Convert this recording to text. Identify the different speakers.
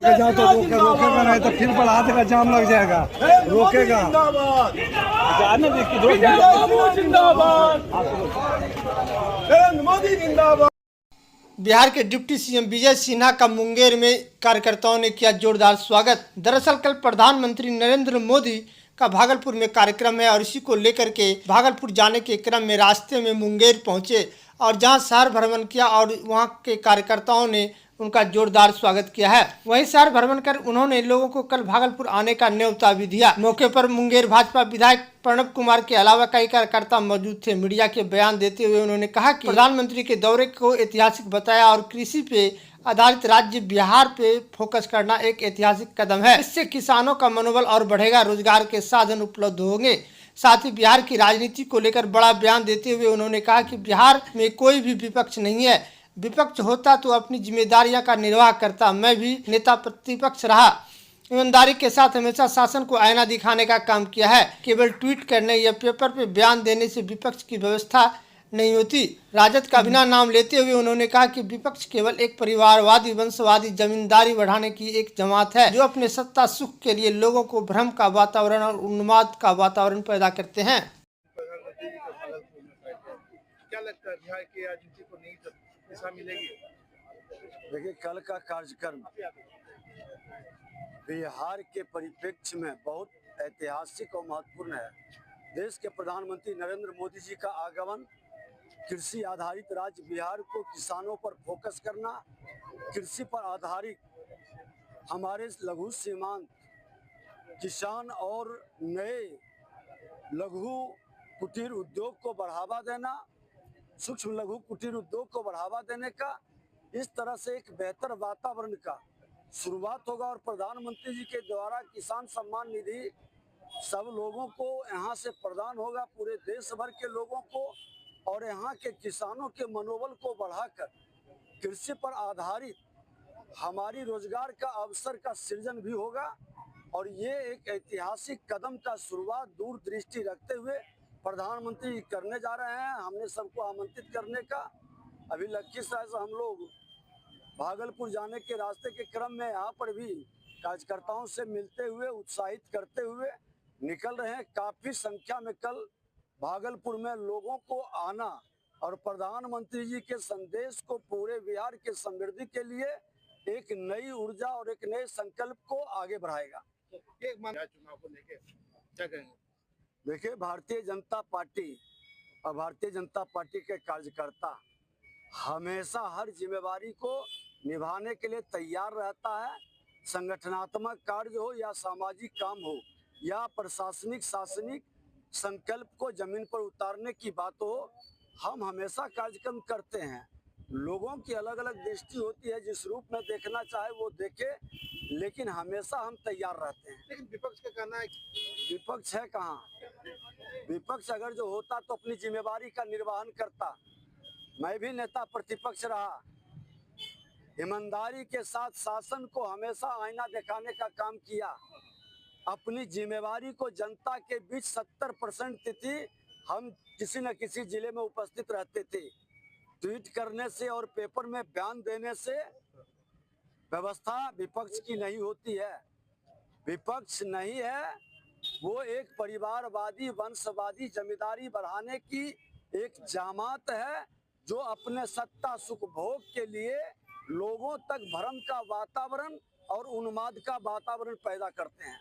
Speaker 1: जाओ तो रोकेगा नहीं तो फिर बढ़ा देगा, जाम लग जाएगा, रोकेगा।
Speaker 2: बिहार के डिप्टी सीएम विजय सिन्हा का मुंगेर में कार्यकर्ताओं ने किया जोरदार स्वागत। दरअसल कल प्रधानमंत्री नरेंद्र मोदी का भागलपुर में कार्यक्रम है और इसी को लेकर के भागलपुर जाने के क्रम में रास्ते में मुंगेर पहुंचे और जहां शहर भ्रमण किया और वहां के कार्यकर्ताओं ने उनका जोरदार स्वागत किया है। वहीं शहर भ्रमण कर उन्होंने लोगों को कल भागलपुर आने का न्योता भी दिया। मौके पर मुंगेर भाजपा विधायक प्रणव कुमार के अलावा कई कार्यकर्ता मौजूद थे। मीडिया के बयान देते हुए उन्होंने कहा कि प्रधानमंत्री के दौरे को ऐतिहासिक बताया और कृषि पे आधारित राज्य बिहार पे फोकस करना एक ऐतिहासिक कदम है। इससे किसानों का मनोबल और बढ़ेगा, रोजगार के साधन उपलब्ध होंगे। साथ ही बिहार की राजनीति को लेकर बड़ा बयान देते हुए उन्होंने कहा कि बिहार में कोई भी विपक्ष नहीं है, विपक्ष होता तो अपनी जिम्मेदारियां का निर्वाह करता। मैं भी नेता प्रतिपक्ष रहा, ईमानदारी के साथ हमेशा शासन को आईना दिखाने का काम किया है। केवल ट्वीट करने या पेपर पे बयान देने से विपक्ष की व्यवस्था नहीं होती। राजद का बिना नाम लेते हुए उन्होंने कहा कि विपक्ष केवल एक परिवारवादी, वंशवादी, जमींदारी बढ़ाने की एक जमात है जो अपने सत्ता सुख के लिए लोगों को भ्रम का वातावरण और उन्माद का वातावरण पैदा करते हैं।
Speaker 1: क्या लगता है बिहार की राजनीति को नई दिशा मिलेगी?
Speaker 3: देखिए, कल का कार्यक्रम बिहार के परिप्रेक्ष्य में बहुत ऐतिहासिक और महत्वपूर्ण है। देश के प्रधानमंत्री नरेंद्र मोदी जी का आगमन, कृषि आधारित राज्य बिहार को किसानों पर फोकस करना, कृषि पर आधारित हमारे लघु सीमांत किसान और नए लघु कुटीर उद्योग को बढ़ावा देना, सूक्ष्म लघु कुटीर उद्योग को बढ़ावा देने का, इस तरह से एक बेहतर वातावरण का शुरुआत होगा। और प्रधानमंत्री जी के द्वारा किसान सम्मान निधि सब लोगों को यहाँ से प्रदान होगा, पूरे देश भर के लोगों को, और यहाँ के किसानों के मनोबल को बढ़ाकर कृषि पर आधारित हमारी रोजगार का अवसर का सृजन भी होगा। और ये एक ऐतिहासिक कदम का शुरुआत दूरदृष्टि रखते हुए प्रधानमंत्री करने जा रहे हैं। हमने सबको आमंत्रित करने का, अभी लखीसराय से हम लोग भागलपुर जाने के रास्ते के क्रम में यहाँ पर भी कार्यकर्ताओं से मिलते हुए, उत्साहित करते हुए निकल रहे हैं। काफी संख्या में कल भागलपुर में लोगों को आना और प्रधानमंत्री जी के संदेश को पूरे बिहार के समृद्धि के लिए एक नई ऊर्जा और एक नए संकल्प को आगे बढ़ाएगा।
Speaker 1: चुनाव को लेके क्या कहेंगे?
Speaker 3: देखिए, भारतीय जनता पार्टी और भारतीय जनता पार्टी के कार्यकर्ता हमेशा हर जिम्मेवारी को निभाने के लिए तैयार रहता है। संगठनात्मक कार्य हो या सामाजिक काम हो या प्रशासनिक शासनिक संकल्प को जमीन पर उतारने की बात हो, हम हमेशा कार्यक्रम करते हैं। लोगों की अलग अलग दृष्टि होती है, जिस रूप में देखना चाहे वो देखे, लेकिन हमेशा हम तैयार रहते हैं।
Speaker 1: लेकिन विपक्ष का कहना है
Speaker 3: विपक्ष है कहाँ? विपक्ष अगर जो होता तो अपनी जिम्मेवारी का निर्वहन करता। मैं भी नेता प्रतिपक्ष रहा, ईमानदारी के साथ शासन को हमेशा आईना दिखाने का काम किया। अपनी जिम्मेवारी को जनता के बीच 70% तिथि हम किसी न किसी जिले में उपस्थित रहते थे। ट्वीट करने से और पेपर में बयान देने से व्यवस्था विपक्ष की नहीं होती है। विपक्ष नहीं है, वो एक परिवारवादी, वंशवादी, जमींदारी बढ़ाने की एक जमात है जो अपने सत्ता सुख भोग के लिए लोगों तक भ्रम का वातावरण और उन्माद का वातावरण पैदा करते हैं।